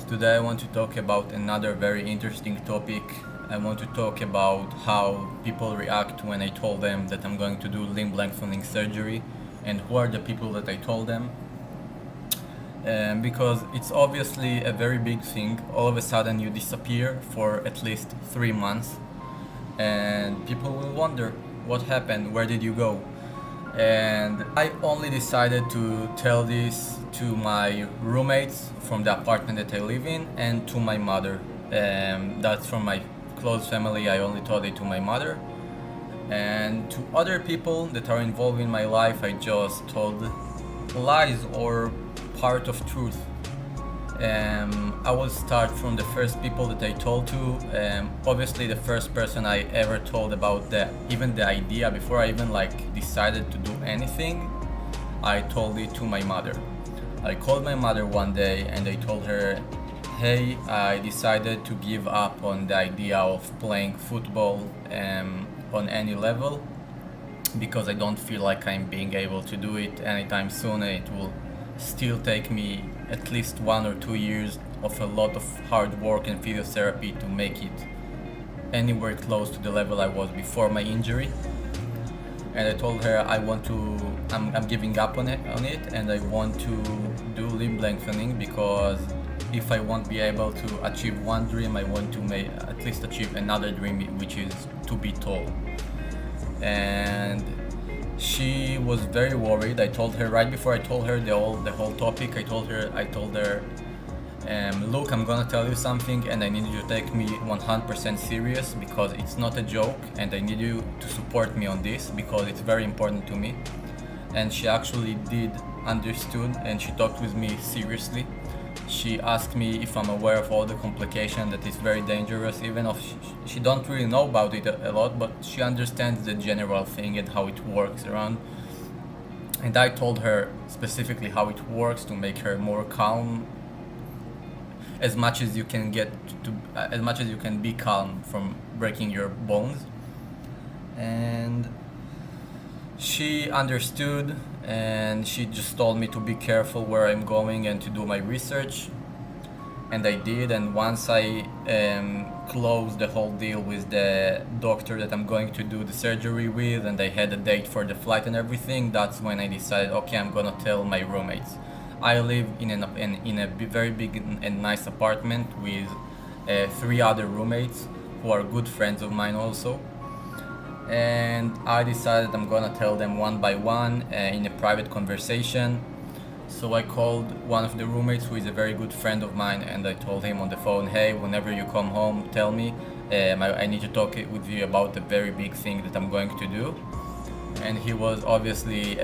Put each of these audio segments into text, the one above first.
Today I want to talk about another very interesting topic. I want to talk about how people react when I told them that I'm going to do limb lengthening surgery and who are the people that I told them. Because it's obviously a very big thing. All of a sudden you disappear for at least 3 months and people will wonder what happened, where did you go? And I only decided to tell this to my roommates from the apartment that I live in and to my mother. That's from my close family. I only told it to my mother. And to other people that are involved in my life, I just told lies or part of truth. I will start from the first people that I told to. Obviously, the first person I ever told about even the idea before I even decided to do anything, I told it to my mother. I called my mother one day and I told her, "Hey, I decided to give up on the idea of playing football on any level because I don't feel like I'm being able to do it anytime soon, and it will still take me at least 1 or 2 years of a lot of hard work and physiotherapy to make it anywhere close to the level I was before my injury." And I told her I'm giving up on it, and I want to do limb lengthening because if I won't be able to achieve one dream, I want to at least achieve another dream, which is to be tall. And she was very worried. I told her right before I told her the whole topic. I told her, look, I'm gonna tell you something, and I need you to take me 100% serious because it's not a joke, and I need you to support me on this because it's very important to me. And she actually did understood, and she talked with me seriously. She asked me if I'm aware of all the complications, that it's very dangerous, even if she don't really know about it a lot, but she understands the general thing and how it works around. And I told her specifically how it works to make her more calm, as much as you can as much as you can be calm from breaking your bones. And she understood, and she just told me to be careful where I'm going and to do my research. And I did, and once I closed the whole deal with the doctor that I'm going to do the surgery with, and I had a date for the flight and everything, that's when I decided, okay, I'm gonna tell my roommates. I live in a very big and nice apartment with 3 other roommates who are good friends of mine also. And I decided I'm gonna tell them one by one in a private conversation. So I called one of the roommates who is a very good friend of mine, and I told him on the phone, "Hey, whenever you come home, tell me. I need to talk with you about a very big thing that I'm going to do." And he was obviously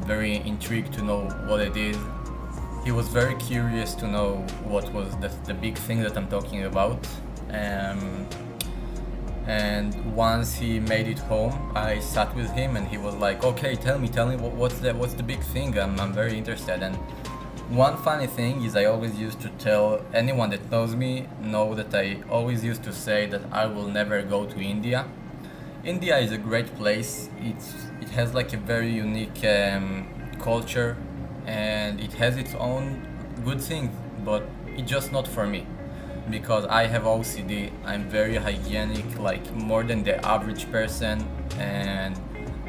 very intrigued to know what it is. He was very curious to know what was the big thing that I'm talking about. And once he made it home, I sat with him, and he was like, "Okay, tell me, what's the big thing? I'm very interested." And one funny thing is I always used to tell anyone that knows me that I always used to say that I will never go to India. India is a great place. It has a very unique culture, and it has its own good things, but it's just not for me. Because I have OCD, I'm very hygienic, more than the average person, and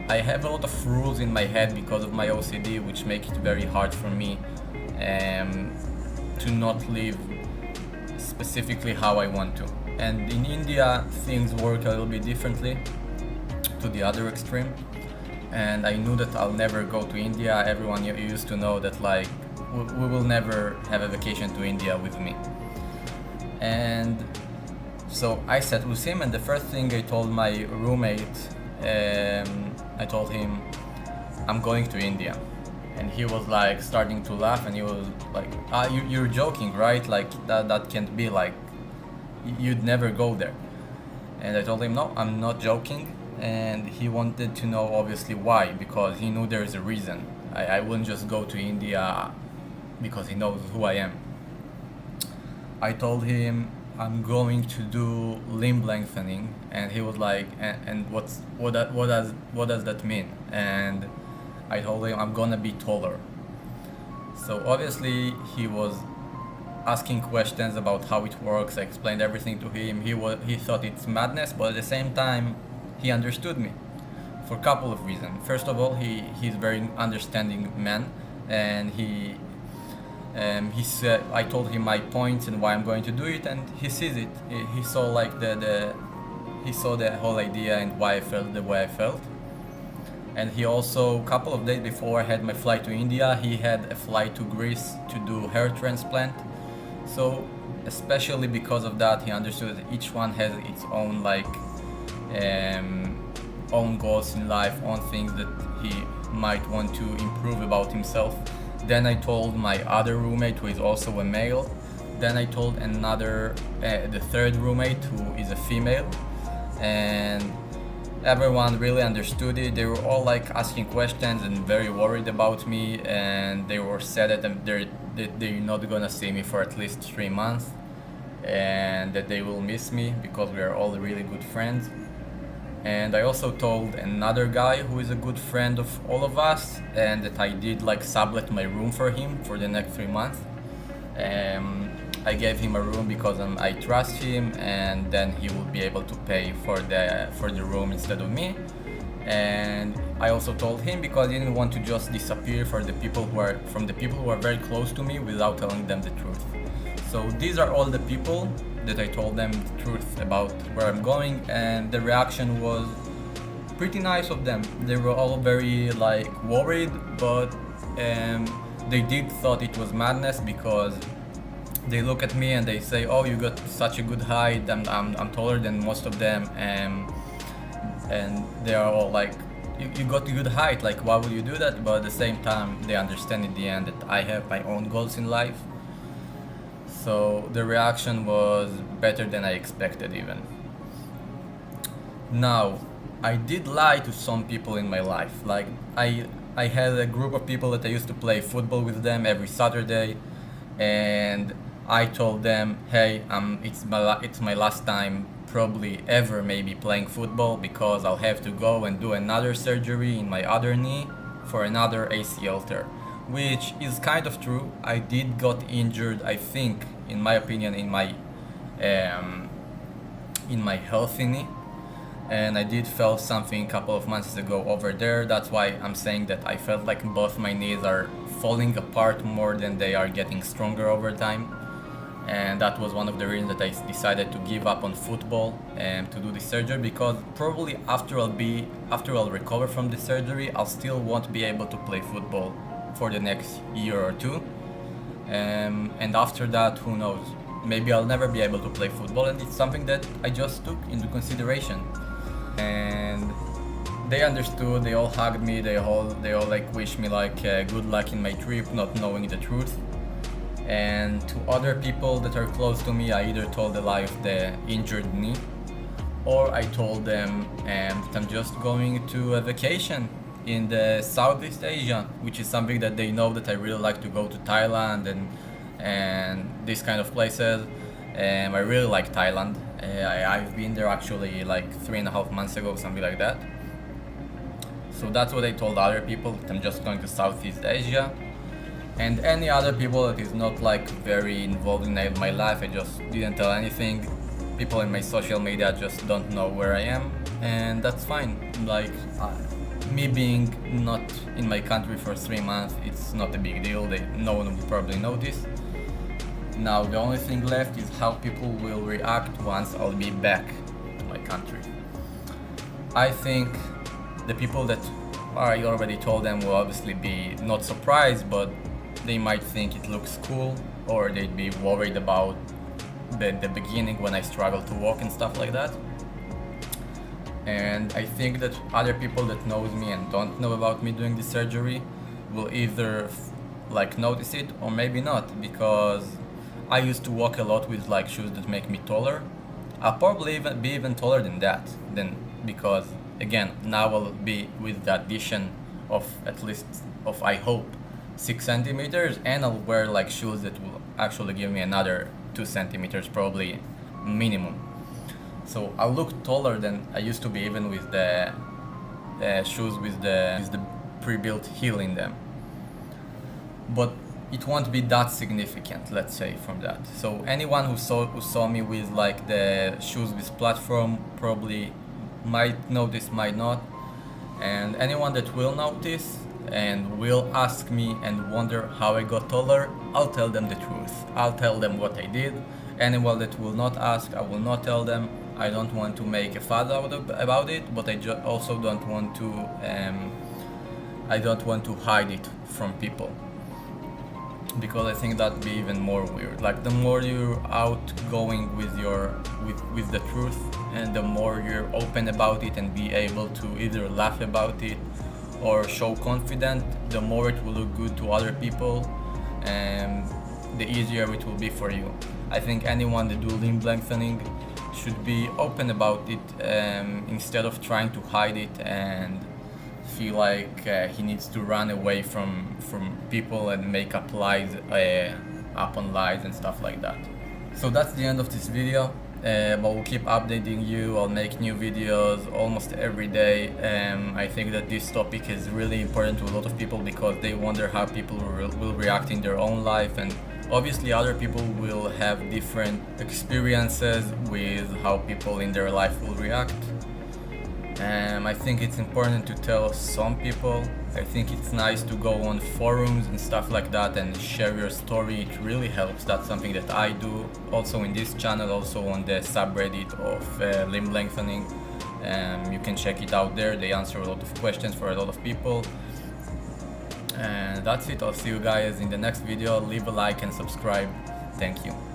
I have a lot of rules in my head because of my OCD, which make it very hard for me to not live specifically how I want to. And in India, things work a little bit differently to the other extreme, and I knew that I'll never go to India. Everyone used to know that we will never have a vacation to India with me. And so I sat with him, and the first thing I told my roommate, I told him, "I'm going to India." And he was starting to laugh, and he was like, you're joking, right? That can't be, you'd never go there." And I told him, "No, I'm not joking." And he wanted to know obviously why, because he knew there's a reason. I wouldn't just go to India because he knows who I am. I told him I'm going to do limb lengthening, and he was like, "And what does that mean?" And I told him I'm gonna be taller. So obviously he was asking questions about how it works. I explained everything to him. He thought it's madness, but at the same time, he understood me for a couple of reasons. First of all, he's very understanding man, and he said, I told him my points and why I'm going to do it, and he sees it. He saw like he saw the whole idea and why I felt the way I felt. And he also, a couple of days before I had my flight to India, he had a flight to Greece to do hair transplant. So especially because of that, he understood that each one has its own own goals in life, own things that he might want to improve about himself. Then I told my other roommate, who is also a male. Then I told the third roommate, who is a female, and everyone really understood it. They were all like asking questions and very worried about me, and they were sad that they're not gonna see me for at least 3 months, and that they will miss me because we are all really good friends. And I also told another guy who is a good friend of all of us, and that I did like sublet my room for him for the next 3 months. I gave him a room because I trust him, and then he will be able to pay for the room instead of me. And I also told him because I didn't want to just disappear from the people who are very close to me without telling them the truth. So these are all the people that I told them the truth about where I'm going, and the reaction was pretty nice of them. They were all very like worried, but they did thought it was madness because they look at me and they say, "Oh, you got such a good height. I'm taller than most of them," and they are all like, "You got a good height. Like, why would you do that?" But at the same time, they understand in the end that I have my own goals in life. So the reaction was better than I expected even. Now, I did lie to some people in my life. Like I had a group of people that I used to play football with them every Saturday, and I told them, "Hey, it's my last time probably ever maybe playing football because I'll have to go and do another surgery in my other knee for another ACL tear," which is kind of true. I did got injured, I think, in my opinion, in my healthy knee, and I did feel something a couple of months ago over there. That's why I'm saying that I felt like both my knees are falling apart more than they are getting stronger over time, and that was one of the reasons that I decided to give up on football and to do the surgery, because probably after I'll recover from the surgery, I'll still won't be able to play football for the next year or two. And after that, who knows? Maybe I'll never be able to play football, and it's something that I just took into consideration. And they understood. They all hugged me. They all like wished me like good luck in my trip, not knowing the truth. And to other people that are close to me, I either told the lie of the injured knee, or I told them that I'm just going to a vacation in the Southeast Asia, which is something that they know that I really like to go to Thailand and these kind of places. I really like Thailand. I've been there actually like 3.5 months ago, something like that. So that's what I told other people, that I'm just going to Southeast Asia. And any other people that is not like very involved in my life, I just didn't tell anything. People in my social media just don't know where I am, and that's fine. Like me being not in my country for 3 months, it's not a big deal. No one will probably notice. Now the only thing left is how people will react once I'll be back to my country. I think the people that I already told them will obviously be not surprised, but they might think it looks cool, or they'd be worried about the beginning when I struggled to walk and stuff like that. And I think that other people that knows me and don't know about me doing the surgery will either like notice it or maybe not, because I used to walk a lot with like shoes that make me taller. I'll probably be even taller than that, because again, now I'll be with the addition of at least I hope 6 centimeters, and I'll wear like shoes that will actually give me another 2 centimeters probably minimum. So I'll look taller than I used to be, even with the shoes with the pre-built heel in them. But it won't be that significant, let's say, from that. So anyone who saw me with like the shoes with platform probably might notice, might not, and anyone that will notice and will ask me and wonder how I got taller, I'll tell them the truth. I'll tell them what I did. Anyone that will not ask, I will not tell them. I don't want to make a fuss about it, but also don't want to hide it from people, because I think that'd be even more weird. Like, the more you're outgoing with with the truth, and the more you're open about it and be able to either laugh about it or show confidence, the more it will look good to other people, and the easier it will be for you. I think anyone that do limb lengthening should be open about it, instead of trying to hide it and feel like he needs to run away from people and make up lies, up on lies and stuff like that. So that's the end of this video, but we'll keep updating you. I'll make new videos almost every day. I think that this topic is really important to a lot of people, because they wonder how people will react in their own life, and obviously other people will have different experiences with how people in their life will react. I think it's important to tell some people. I think it's nice to go on forums and stuff like that and share your story. It really helps. That's something that I do also in this channel, also on the subreddit of limb lengthening. You can check it out there. They answer a lot of questions for a lot of people. And that's it. I'll see you guys in the next video. Leave a like and subscribe. Thank you.